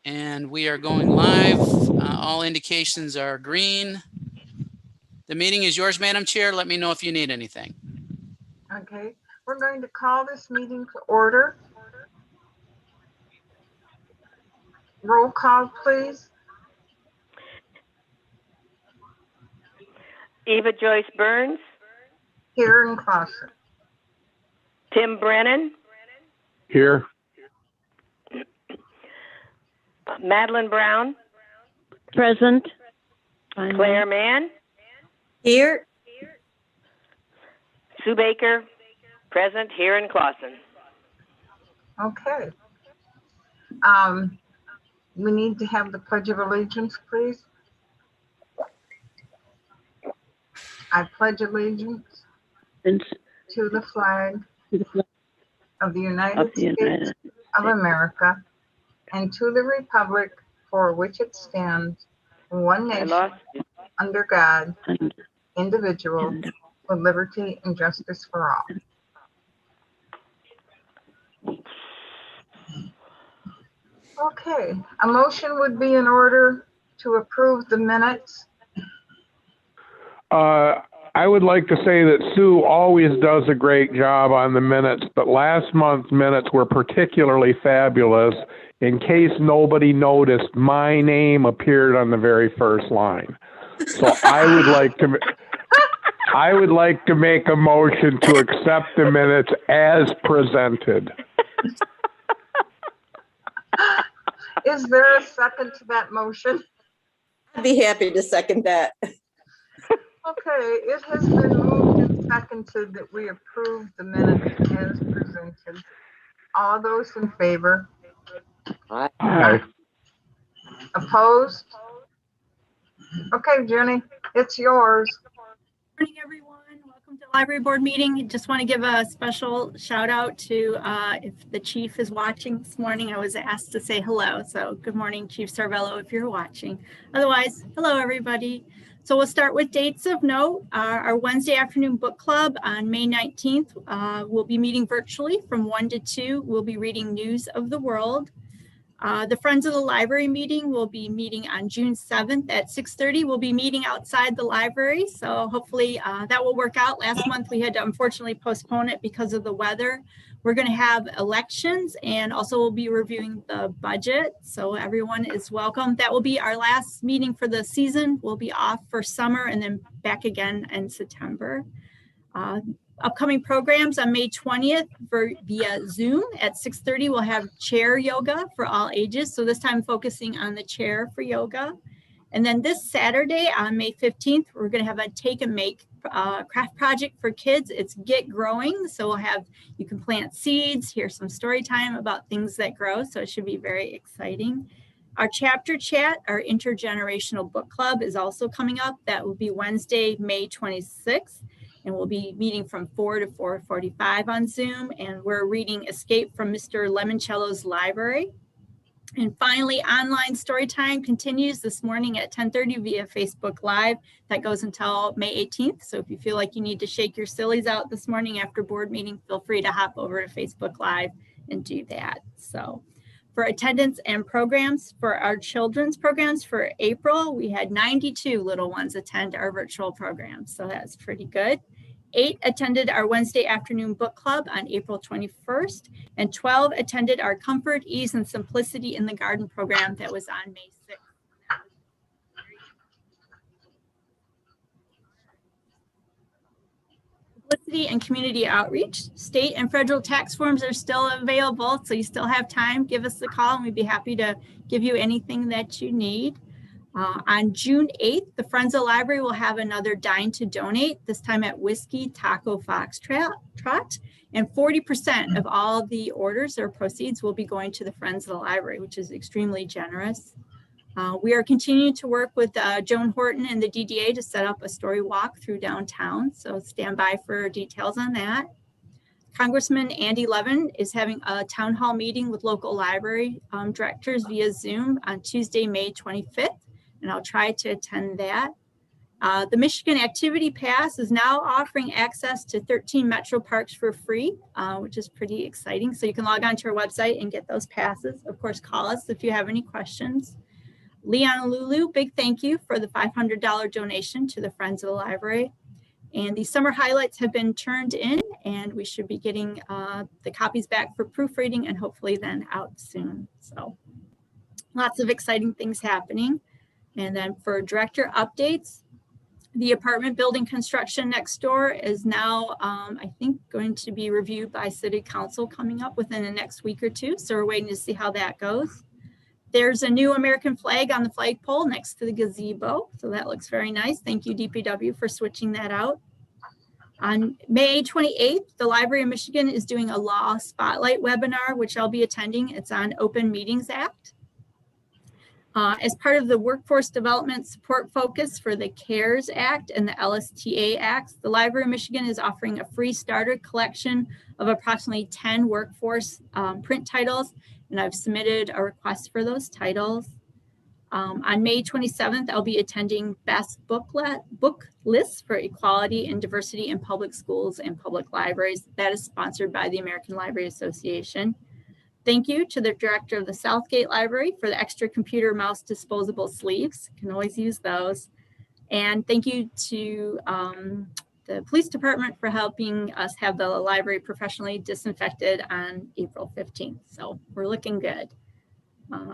And we are going live. All indications are green. The meeting is yours, Madam Chair. Let me know if you need anything. Okay, we're going to call this meeting to order. Roll call, please. Eva Joyce Burns, Here in Clausen. Tim Brennan, Here. Madeline Brown, Present. Claire Mann, Here. Sue Baker, present here in Clausen. Okay. We need to have the Pledge of Allegiance, please. I pledge allegiance to the flag of the United States of America and to the republic for which it stands, one nation, under God, indivisible, with liberty and justice for all. Okay, a motion would be in order to approve the minutes. I would like to say that Sue always does a great job on the minutes, but last month's minutes were particularly fabulous. In case nobody noticed, my name appeared on the very first line. So I would like to make a motion to accept the minutes as presented. Is there a second to that motion? I'd be happy to second that. Okay, it has been moved and seconded that we approve the minutes as presented. All those in favor? Aye. Opposed? Okay, Jenny, it's yours. Good morning, everyone. Welcome to the library board meeting. Just want to give a special shout out to if the chief is watching this morning. I was asked to say hello. So good morning, Chief Sarvello, if you're watching. Otherwise, hello, everybody. So we'll start with dates of note. Our Wednesday afternoon book club on May 19th. We'll be meeting virtually from 1 to 2. We'll be reading News of the World. The Friends of the Library meeting will be meeting on June 7th at 6:30. We'll be meeting outside the library, so hopefully that will work out. Last month we had to unfortunately postpone it because of the weather. We're going to have elections, and also we'll be reviewing the budget, so everyone is welcome. That will be our last meeting for the season. We'll be off for summer and then back again in September. Upcoming programs on May 20th via Zoom at 6:30, we'll have chair yoga for all ages. So this time focusing on the chair for yoga. And then this Saturday on May 15th, we're going to have a take and make craft project for kids. It's Get Growing. So you can plant seeds, hear some story time about things that grow. So it should be very exciting. Our chapter chat, our intergenerational book club is also coming up. That will be Wednesday, May 26th. And we'll be meeting from 4 to 4:45 on Zoom. And we're reading Escape from Mr. Lemoncello's Library. And finally, online story time continues this morning at 10:30 via Facebook Live. That goes until May 18th. So if you feel like you need to shake your sillies out this morning after board meeting, feel free to hop over to Facebook Live and do that. So for attendance and programs, for our children's programs for April, we had 92 little ones attend our virtual program. So that's pretty good. 8 attended our Wednesday afternoon book club on April 21st, and 12 attended our Comfort, Ease, and Simplicity in the Garden program that was on May 6th. Publicity and community outreach. State and federal tax forms are still available, so you still have time. Give us a call and we'd be happy to give you anything that you need. On June 8th, the Friends of the Library will have another Dine to Donate, this time at Whiskey Taco Foxtrot, and 40% of all the orders or proceeds will be going to the Friends of the Library, which is extremely generous. We are continuing to work with Joan Horton and the DDA to set up a story walk through downtown, so stand by for details on that. Congressman Andy Levin is having a town hall meeting with local library directors via Zoom on Tuesday, May 25th, and I'll try to attend that. The Michigan Activity Pass is now offering access to 13 metro parks for free, which is pretty exciting. So you can log on to our website and get those passes. Of course, call us if you have any questions. Leon and Lulu, big thank you for the $500 donation to the Friends of the Library. And the summer highlights have been turned in, and we should be getting the copies back for proofreading and hopefully then out soon. So lots of exciting things happening. And then for director updates, the apartment building construction next door is now, I think, going to be reviewed by City Council coming up within the next week or two. So we're waiting to see how that goes. There's a new American flag on the flagpole next to the gazebo. So that looks very nice. Thank you, DPW, for switching that out. On May 28th, the Library of Michigan is doing a law spotlight webinar, which I'll be attending. It's on Open Meetings Act. As part of the workforce development support focus for the CARES Act and the LSTA Acts, the Library of Michigan is offering a free starter collection of approximately 10 workforce print titles, and I've submitted a request for those titles. On May 27th, I'll be attending Best Book Lists for Equality and Diversity in Public Schools and Public Libraries. That is sponsored by the American Library Association. Thank you to the director of the Southgate Library for the extra computer mouse disposable sleeves. You can always use those. And thank you to the police department for helping us have the library professionally disinfected on April 15th. So we're looking good.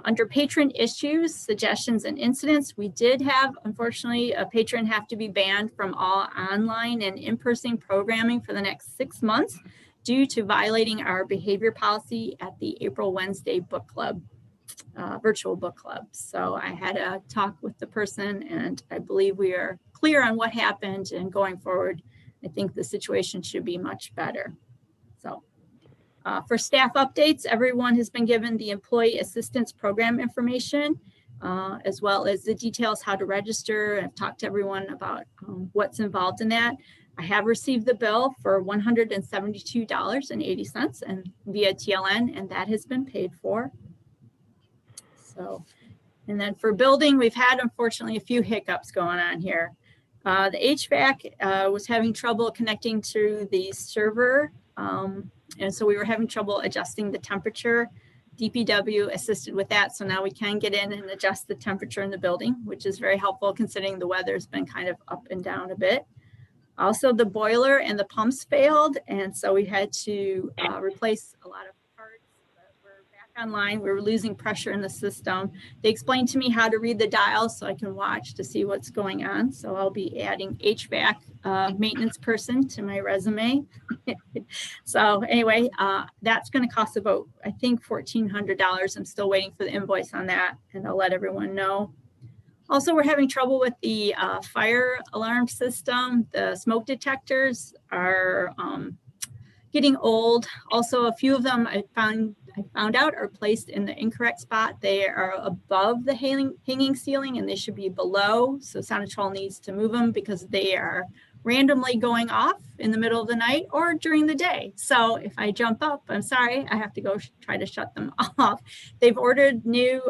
Under patron issues, suggestions, and incidents, we did have, unfortunately, a patron have to be banned from all online and in-person programming for the next 6 months due to violating our behavior policy at the April Wednesday book club, virtual book club. So I had a talk with the person, and I believe we are clear on what happened, and going forward, I think the situation should be much better. So for staff updates, everyone has been given the employee assistance program information, as well as the details how to register. I've talked to everyone about what's involved in that. I have received the bill for $172.80 and via TLN, and that has been paid for. So, and then for building, we've had, unfortunately, a few hiccups going on here. The HVAC was having trouble connecting to the server, and so we were having trouble adjusting the temperature. DPW assisted with that, so now we can get in and adjust the temperature in the building, which is very helpful considering the weather's been kind of up and down a bit. Also, the boiler and the pumps failed, and so we had to replace a lot of parts. But we're back online. We were losing pressure in the system. They explained to me how to read the dials so I can watch to see what's going on. So I'll be adding HVAC maintenance person to my resume. So anyway, that's going to cost about, I think, $1,400. I'm still waiting for the invoice on that, and I'll let everyone know. Also, we're having trouble with the fire alarm system. The smoke detectors are getting old. Also, a few of them I found out are placed in the incorrect spot. They are above the hanging ceiling, and they should be below. So Sonatrol needs to move them because they are randomly going off in the middle of the night or during the day. So if I jump up, I'm sorry, I have to go try to shut them off. They've ordered new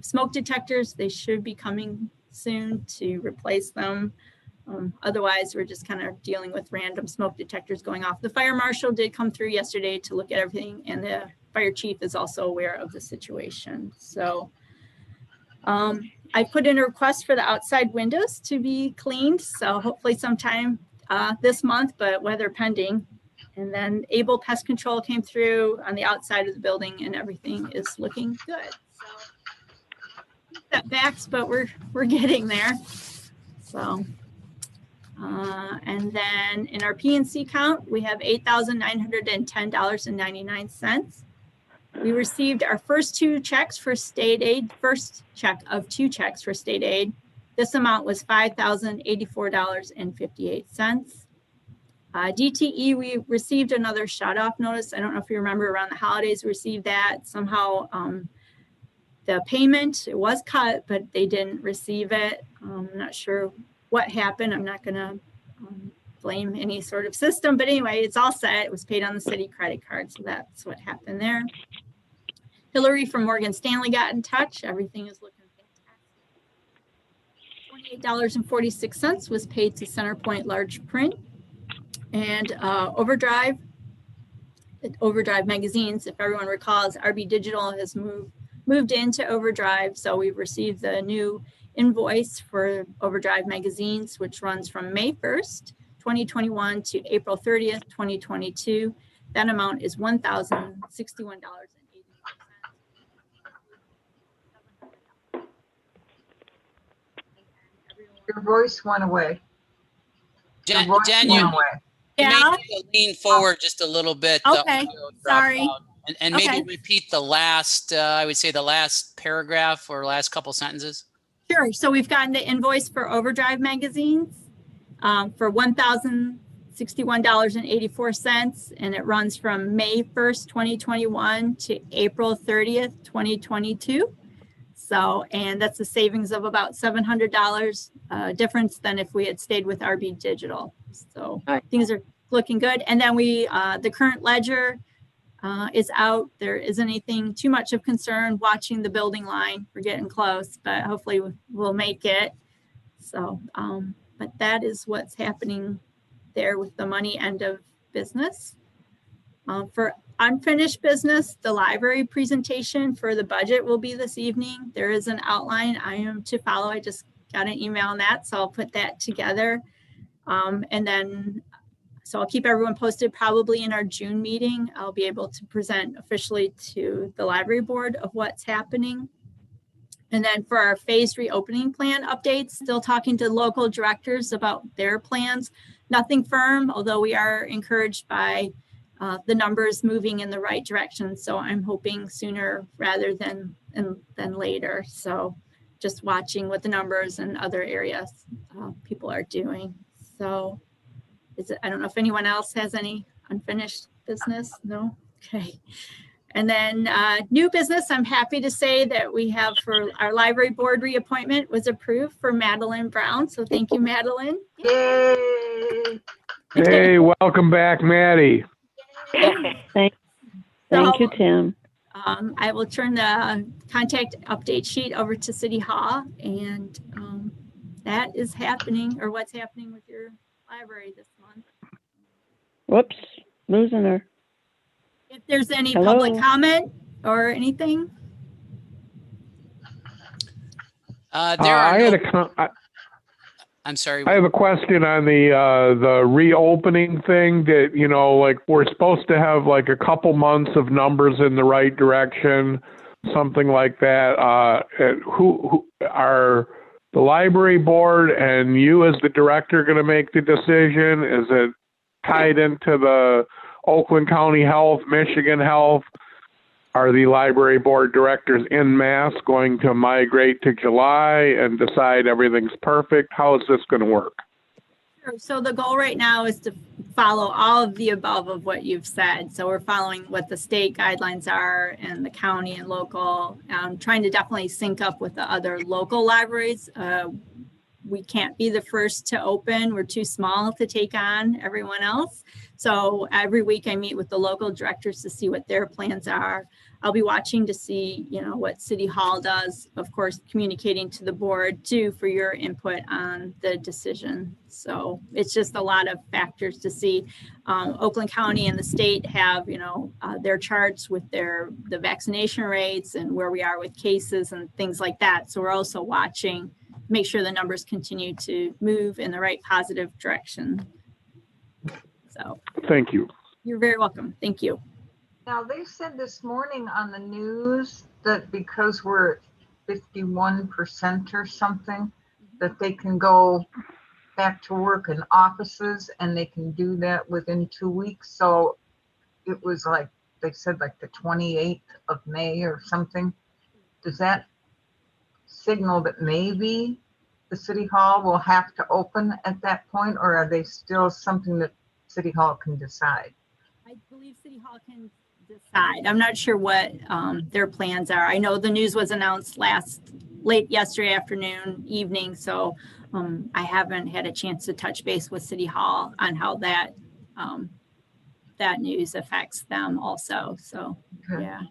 smoke detectors. They should be coming soon to replace them. Otherwise, we're just kind of dealing with random smoke detectors going off. The fire marshal did come through yesterday to look at everything, and the fire chief is also aware of the situation. So I put in a request for the outside windows to be cleaned. So hopefully sometime this month, but weather pending. And then Able Pest Control came through on the outside of the building, and everything is looking good. So setbacks, but we're getting there. So, and then in our PNC count, we have $8,910.99. We received our first 2 checks for state aid, first check of 2 checks for state aid. This amount was $5,084.58. DTE, we received another shut-off notice. I don't know if you remember, around the holidays, we received that. Somehow the payment, it was cut, but they didn't receive it. I'm not sure what happened. I'm not going to blame any sort of system, but anyway, it's all set. It was paid on the city credit card, so that's what happened there. Hillary from Morgan Stanley got in touch. Everything is looking $28.46 was paid to Centerpoint Large Print. And Overdrive magazines, if everyone recalls, RB Digital has moved into Overdrive. So we've received the new invoice for Overdrive magazines, which runs from May 1st, 2021 to April 30th, 2022. That amount is $1,061.81. Your voice went away. Your Jen, voice Jen, went you away. may Yeah. need to lean forward just a little bit. The Okay, audio dropped sorry. out. And maybe Okay. repeat the last, I would say the last paragraph or last couple sentences. Sure. So we've gotten the invoice for Overdrive magazines for $1,061.84, and it runs from May 1st, 2021 to April 30th, 2022. So, and that's a savings of about $700 difference than if we had stayed with RB Digital. So things are looking good. And then the current ledger is out. There isn't anything too much of concern watching the building line. We're getting close, but hopefully we'll make it. So, but that is what's happening there with the money end of business. For unfinished business, the library presentation for the budget will be this evening. There is an outline I am to follow. I just got an email on that, so I'll put that together. And then, so I'll keep everyone posted. Probably in our June meeting, I'll be able to present officially to the library board of what's happening. And then for our phased reopening plan updates, still talking to local directors about their plans. Nothing firm, although we are encouraged by the numbers moving in the right direction. So I'm hoping sooner rather than later. So just watching what the numbers and other areas people are doing. So I don't know if anyone else has any unfinished business. No? Okay. And then new business, I'm happy to say that we have for our library board reappointment was approved for Madeline Brown. So thank you, Madeline. Yay! Hey, welcome back, Maddie. Thank you, Tim. I will turn the contact update sheet over to City Hall, and that is happening, or what's happening with your library this month. Whoops, losing her. If there's any Hello? public comment or anything. I'm sorry. I have a question on the reopening thing that, you know, like we're supposed to have like a couple months of numbers in the right direction, something like that. Who are the library board and you as the director going to make the decision? Is it tied into the Oakland County Health, Michigan Health? Are the library board directors en masse going to migrate to July and decide everything's perfect? How is this going to work? Sure. So the goal right now is to follow all of the above of what you've said. So we're following what the state guidelines are and the county and local, trying to definitely sync up with the other local libraries. We can't be the first to open. We're too small to take on everyone else. So every week I meet with the local directors to see what their plans are. I'll be watching to see, you know, what City Hall does, of course, communicating to the board too for your input on the decision. So it's just a lot of factors to see. Oakland County and the state have, you know, their charts with the vaccination rates and where we are with cases and things like that. So we're also watching, make sure the numbers continue to move in the right positive direction. So thank you. You're very welcome. Thank you. Now, they said this morning on the news that because we're at 51% or something, that they can go back to work in offices and they can do that within 2 weeks. So it was like, they said like the 28th of May or something. Does that signal that maybe the City Hall will have to open at that point, or are they still something that City Hall can decide? I believe City Hall can decide. I'm not sure what their plans are. I know the news was announced late yesterday afternoon, evening, so I haven't had a chance to touch base with City Hall on how that news affects them also. So Okay. yeah.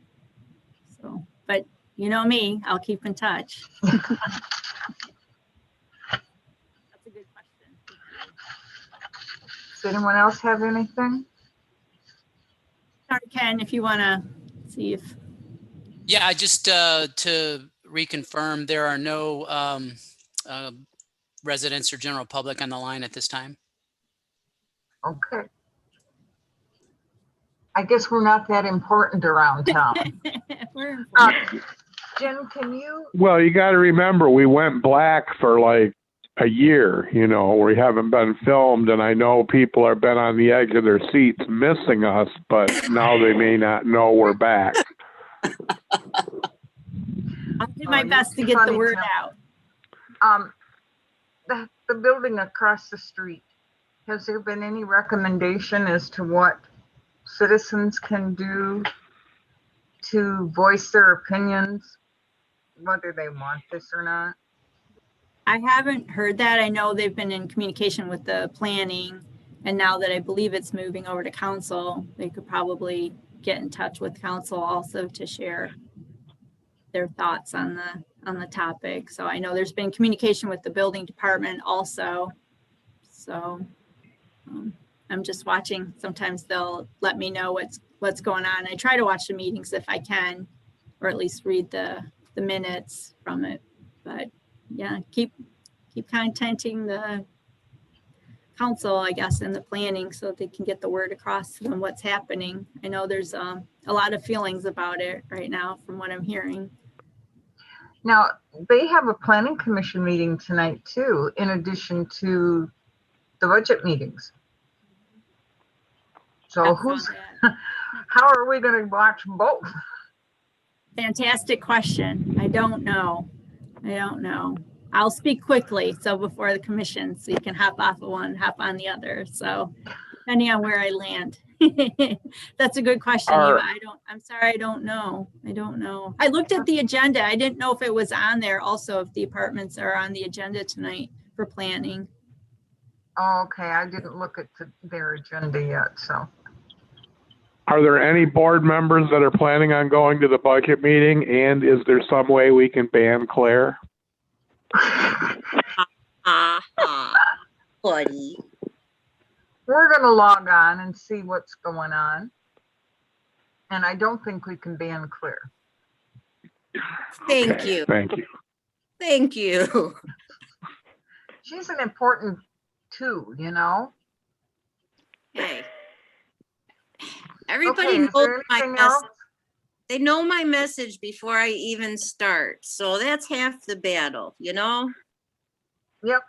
So, but you know me, I'll keep in touch. Does anyone else have anything? Sorry, Ken, if you want to see if, Yeah, just to reconfirm, there are no residents or general public on the line at this time. Okay. I guess we're not that important around town. we're Jen, can you? Well, you got to remember, we went black for like a year, you know, we haven't been filmed, and I know people have been on the edge of their seats missing us, but now they may not know we're back. I'll do my best to get the word out. The building across the street, has there been any recommendation as to what citizens can do to voice their opinions, whether they want this or not? I haven't heard that. I know they've been in communication with the planning, and now that I believe it's moving over to council, they could probably get in touch with council also to share their thoughts on the topic. So I know there's been communication with the building department also. So I'm just watching. Sometimes they'll let me know what's going on. I try to watch the meetings if I can, or at least read the minutes from it. But yeah, keep contacting the council, I guess, and the planning so that they can get the word across to them what's happening. I know there's a lot of feelings about it right now from what I'm hearing. Now, they have a planning commission meeting tonight too, in addition to the budget meetings. So how are we going to watch both? Fantastic question. I don't know. I'll speak quickly. So before the commission, so you can hop off of one, hop on the other. So depending on where I land. That's a good question. Eva. I'm sorry. I don't know. I looked at the agenda. I didn't know if it was on there also, if the apartments are on the agenda tonight for planning. Oh, okay. I didn't look at their agenda yet. So Are there any board members that are planning on going to the budget meeting? And is there some way we can ban Claire? Buddy. we're going to log on and see what's going on. And I don't think we can ban Claire. Thank you. Thank you. Thank you. She's an important too, you know? Hey. Everybody Okay, is knows there my anything message. else? They know my message before I even start. So that's half the battle, you know? Yep.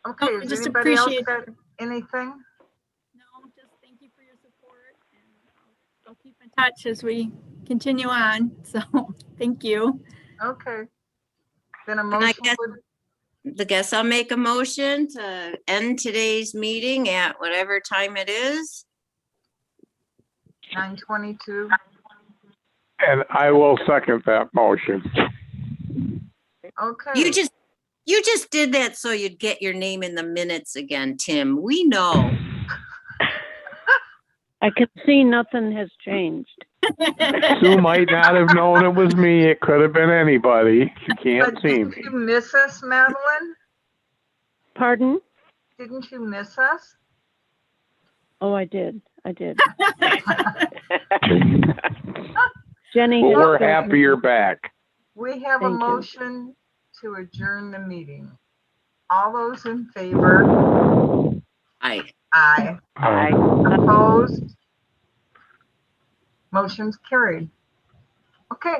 Okay, I does just anybody else appreciate got anything? No, just thank you for your support, and I'll keep in touch as we continue on. So thank you. Okay. Then a And I motion guess I'll make a motion to end today's meeting at whatever time it is. 9:22. And I will second that motion. Okay. You just did that so you'd get your name in the minutes again, Tim. We know. I can see nothing has changed. Sue might not have known it was me. It could have been anybody. She can't But see didn't me. you miss us, Madeline? Pardon? Didn't you miss us? Oh, I did. Jenny. Well, has we're spoken. happy you're back. We have a Thank you. motion to adjourn the meeting. All those in favor? Aye. Aye. Opposed? Motion's carried. Okay.